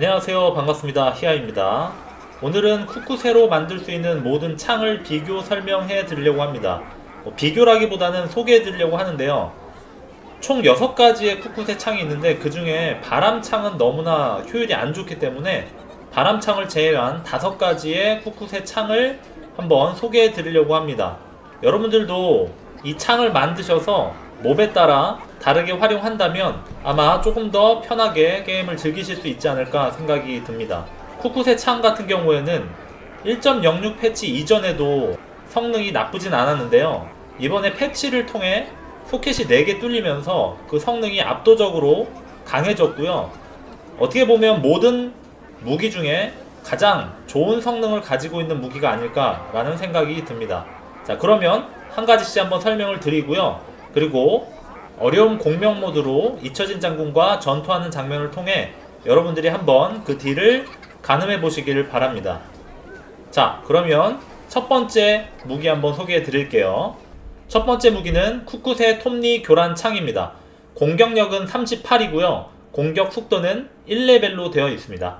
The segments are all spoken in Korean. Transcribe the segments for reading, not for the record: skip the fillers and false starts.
안녕하세요. 반갑습니다. 히아입니다. 오늘은 쿠쿠세로 만들 수 있는 모든 창을 비교 설명해 드리려고 합니다. 비교라기보다는 소개해 드리려고 하는데요. 총 6가지의 쿠쿠세 창이 있는데 그 중에 바람창은 너무나 효율이 안 좋기 때문에 바람창을 제외한 5가지의 쿠쿠세 창을 한번 소개해 드리려고 합니다. 여러분들도 이 창을 만드셔서 몹에 따라 다르게 활용한다면 아마 조금 더 편하게 게임을 즐기실 수 있지 않을까 생각이 듭니다. 쿠쿠세 창 같은 경우에는 1.06 패치 이전에도 성능이 나쁘진 않았는데요. 이번에 패치를 통해 소켓이 4개 뚫리면서 그 성능이 압도적으로 강해졌고요. 어떻게 보면 모든 무기 중에 가장 좋은 성능을 가지고 있는 무기가 아닐까라는 생각이 듭니다. 자, 그러면 한 가지씩 한번 설명을 드리고요. 그리고 어려움 공명 모드로 잊혀진 장군과 전투하는 장면을 통해 여러분들이 한번 그 딜을 가늠해 보시기를 바랍니다. 자, 그러면 첫 번째 무기 한번 소개해 드릴게요. 첫 번째 무기는 쿠쿠세 톱니 교란 창입니다. 공격력은 38이고요. 공격 속도는 1레벨로 되어 있습니다.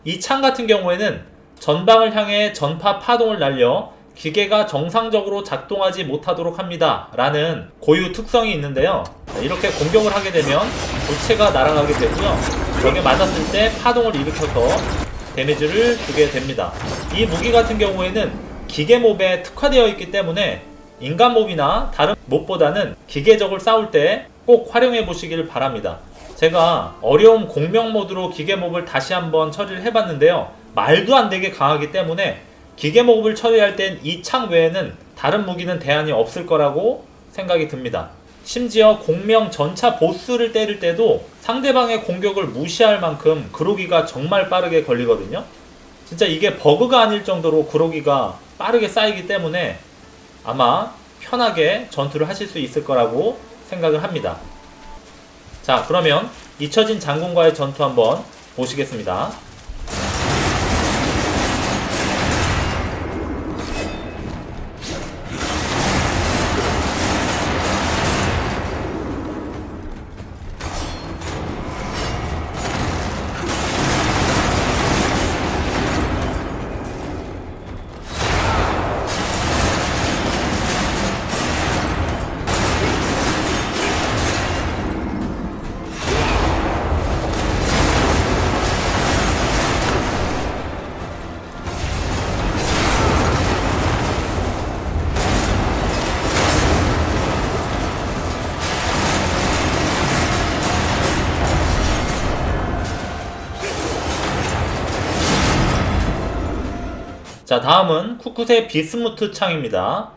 이 창 같은 경우에는 전방을 향해 전파 파동을 날려 기계가 정상적으로 작동하지 못하도록 합니다 라는 고유 특성이 있는데요. 이렇게 공격을 하게 되면 부채가 날아가게 되고요. 적에 맞았을 때 파동을 일으켜서 데미지를 주게 됩니다. 이 무기 같은 경우에는 기계 몹에 특화되어 있기 때문에 인간 몹이나 다른 몹보다는 기계적을 싸울 때 꼭 활용해 보시길 바랍니다. 제가 어려움 공명 모드로 기계 몹을 다시 한번 처리를 해봤는데요. 말도 안 되게 강하기 때문에 기계 몹을 처리할 땐 이 창 외에는 다른 무기는 대안이 없을 거라고 생각이 듭니다. 심지어 공명 전차 보스를 때릴 때도 상대방의 공격을 무시할 만큼 그로기가 정말 빠르게 걸리거든요. 진짜 이게 버그가 아닐 정도로 그로기가 빠르게 쌓이기 때문에 아마 편하게 전투를 하실 수 있을 거라고 생각을 합니다. 자, 그러면 잊혀진 장군과의 전투 한번 보시겠습니다. 자, 다음은 쿠쿠세 비스무트 창입니다.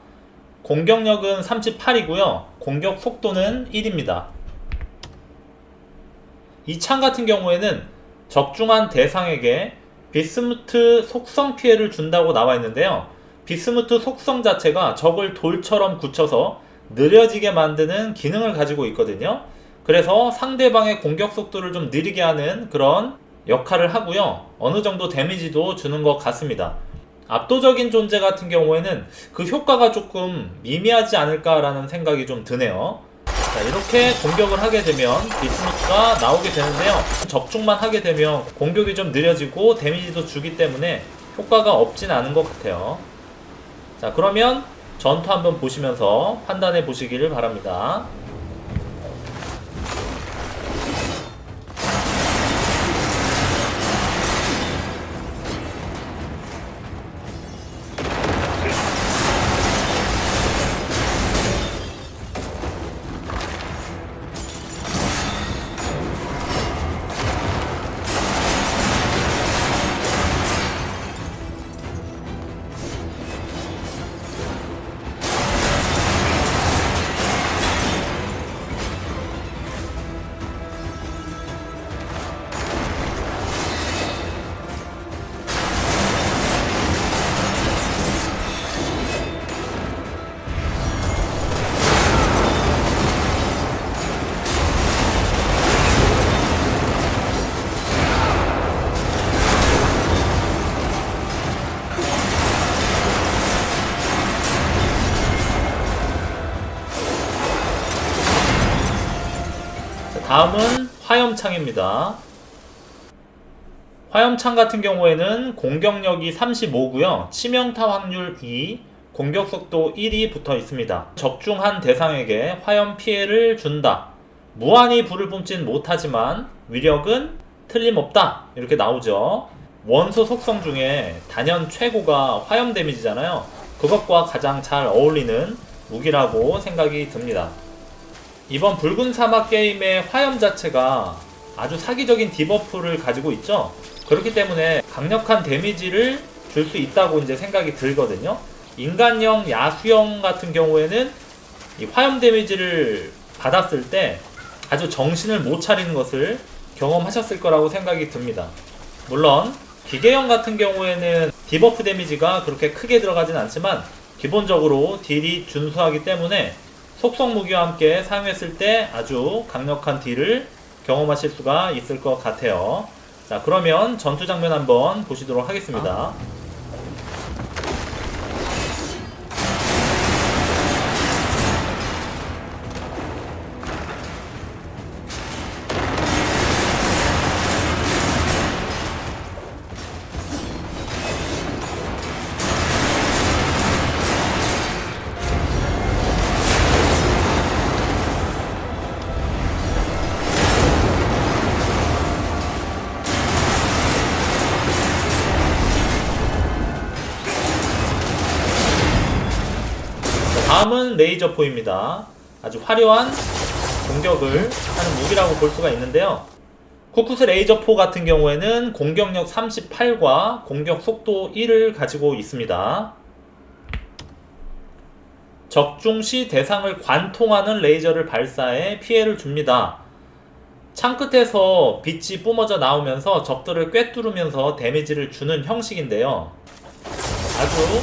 공격력은 38이고요. 공격 속도는 1입니다. 이 창 같은 경우에는 적중한 대상에게 비스무트 속성 피해를 준다고 나와 있는데요. 비스무트 속성 자체가 적을 돌처럼 굳혀서 느려지게 만드는 기능을 가지고 있거든요. 그래서 상대방의 공격 속도를 좀 느리게 하는 그런 역할을 하고요. 어느 정도 데미지도 주는 것 같습니다. 압도적인 존재 같은 경우에는 그 효과가 조금 미미하지 않을까라는 생각이 좀 드네요. 자, 이렇게 공격을 하게 되면 비스무트가 나오게 되는데요. 적중만 하게 되면 공격이 좀 느려지고 데미지도 주기 때문에 효과가 없진 않은 것 같아요. 자, 그러면 전투 한번 보시면서 판단해 보시기를 바랍니다. 다음은 화염창입니다. 화염창 같은 경우에는 공격력이 35고요. 치명타 확률 2, 공격속도 1이 붙어 있습니다. 적중한 대상에게 화염 피해를 준다. 무한히 불을 뿜진 못하지만 위력은 틀림없다. 이렇게 나오죠. 원소 속성 중에 단연 최고가 화염 데미지잖아요. 그것과 가장 잘 어울리는 무기라고 생각이 듭니다. 이번 붉은 사막 게임의 화염 자체가 아주 사기적인 디버프를 가지고 있죠. 그렇기 때문에 강력한 데미지를 줄 수 있다고 이제 생각이 들거든요. 인간형 야수형 같은 경우에는 이 화염 데미지를 받았을 때 아주 정신을 못 차리는 것을 경험하셨을 거라고 생각이 듭니다. 물론 기계형 같은 경우에는 디버프 데미지가 그렇게 크게 들어가진 않지만 기본적으로 딜이 준수하기 때문에 속성 무기와 함께 사용했을 때 아주 강력한 딜을 경험하실 수가 있을 것 같아요. 자, 그러면 전투 장면 한번 보시도록 하겠습니다. 다음은 레이저포입니다. 아주 화려한 공격을 하는 무기라고 볼 수가 있는데요. 쿠쿠스 레이저포 같은 경우에는 공격력 38과 공격 속도 1을 가지고 있습니다. 적중 시 대상을 관통하는 레이저를 발사해 피해를 줍니다. 창 끝에서 빛이 뿜어져 나오면서 적들을 꿰뚫으면서 데미지를 주는 형식인데요. 아주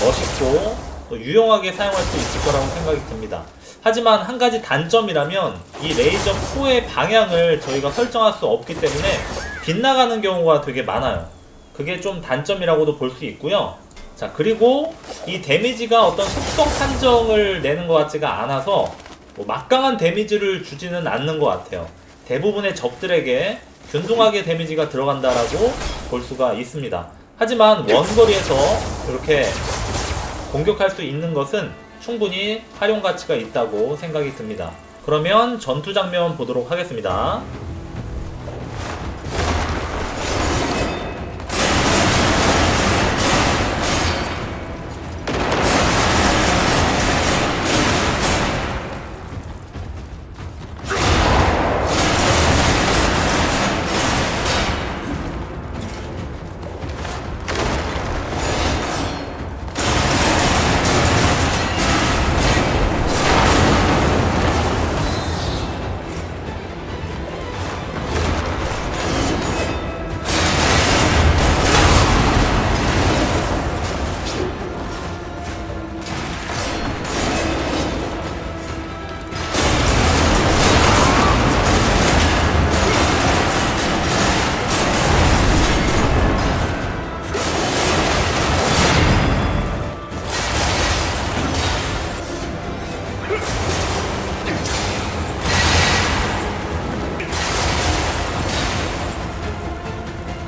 멋있고 유용하게 사용할 수 있을 거라고 생각이 듭니다. 하지만 한 가지 단점이라면 이 레이저 포의 방향을 저희가 설정할 수 없기 때문에 빗나가는 경우가 되게 많아요. 그게 좀 단점이라고도 볼 수 있고요. 자, 그리고 이 데미지가 어떤 속성 판정을 내는 것 같지가 않아서 막강한 데미지를 주지는 않는 것 같아요. 대부분의 적들에게 균등하게 데미지가 들어간다라고 볼 수가 있습니다. 하지만 원거리에서 이렇게 공격할 수 있는 것은 충분히 활용 가치가 있다고 생각이 듭니다. 그러면 전투 장면 보도록 하겠습니다.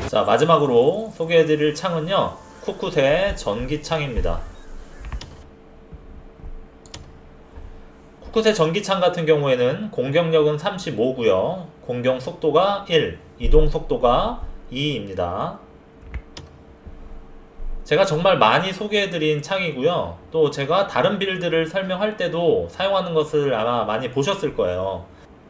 자, 마지막으로 소개해드릴 창은요, 쿠쿠세 전기창입니다. 쿠쿠세 전기창 같은 경우에는 공격력은 35고요 공격 속도가 1, 이동 속도가 2입니다. 제가 정말 많이 소개해드린 창이고요. 또 제가 다른 빌드를 설명할 때도 사용하는 것을 아마 많이 보셨을 거예요.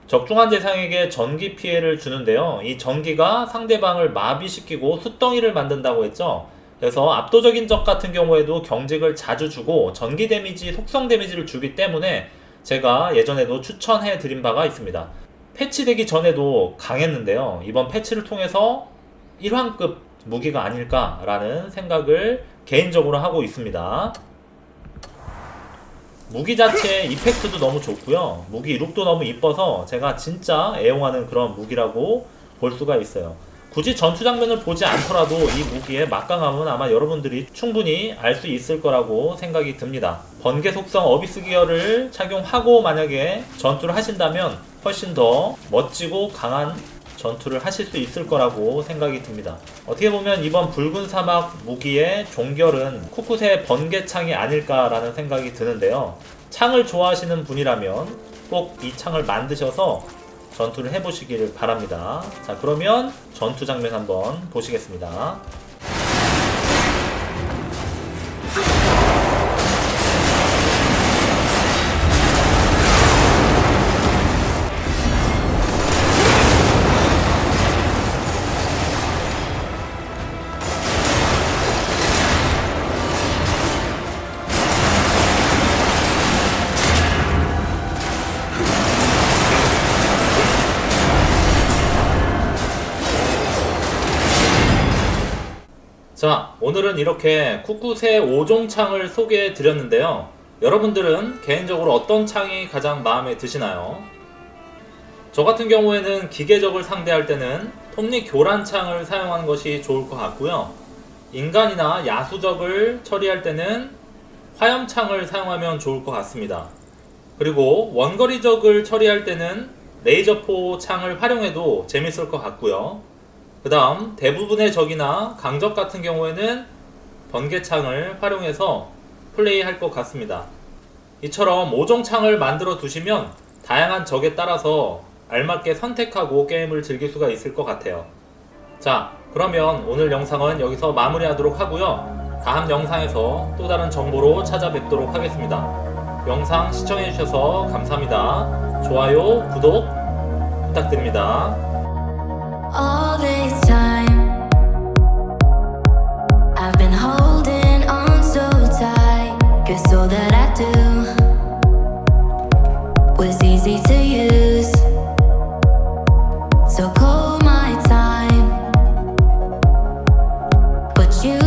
적중한 대상에게 전기 피해를 주는데요. 이 전기가 상대방을 마비시키고 숫덩이를 만든다고 했죠. 그래서 압도적인 적 같은 경우에도 경직을 자주 주고 전기 데미지, 속성 데미지를 주기 때문에 제가 예전에도 추천해 드린 바가 있습니다. 패치되기 전에도 강했는데요. 이번 패치를 통해서 1환급 무기가 아닐까라는 생각을 개인적으로 하고 있습니다. 무기 자체의 이펙트도 너무 좋고요. 무기 룩도 너무 이뻐서 제가 진짜 애용하는 그런 무기라고 볼 수가 있어요. 굳이 전투 장면을 보지 않더라도 이 무기의 막강함은 아마 여러분들이 충분히 알 수 있을 거라고 생각이 듭니다. 번개 속성 어비스 기어를 착용하고 만약에 전투를 하신다면 훨씬 더 멋지고 강한 전투를 하실 수 있을 거라고 생각이 듭니다. 어떻게 보면 이번 붉은 사막 무기의 종결은 쿠쿠세 번개창이 아닐까라는 생각이 드는데요. 창을 좋아하시는 분이라면 꼭 이 창을 만드셔서 전투를 해보시길 바랍니다. 자, 그러면 전투 장면 한번 보시겠습니다. 자, 오늘은 이렇게 쿠쿠세 5종 창을 소개해 드렸는데요. 여러분들은 개인적으로 어떤 창이 가장 마음에 드시나요? 저 같은 경우에는 기계적을 상대할 때는 톱니 교란창을 사용하는 것이 좋을 것 같고요. 인간이나 야수적을 처리할 때는 화염창을 사용하면 좋을 것 같습니다. 그리고 원거리적을 처리할 때는 레이저포 창을 활용해도 재밌을 것 같고요. 그 다음 대부분의 적이나 강적 같은 경우에는 번개창을 활용해서 플레이할 것 같습니다. 이처럼 5종 창을 만들어 두시면 다양한 적에 따라서 알맞게 선택하고 게임을 즐길 수가 있을 것 같아요. 자, 그러면 오늘 영상은 여기서 마무리하도록 하고요. 다음 영상에서 또 다른 정보로 찾아뵙도록 하겠습니다. 영상 시청해주셔서 감사합니다. 좋아요, 구독 부탁드립니다. All this time, I've been holding on so tight, 'cause all that I do was easy to use. So call my time, but you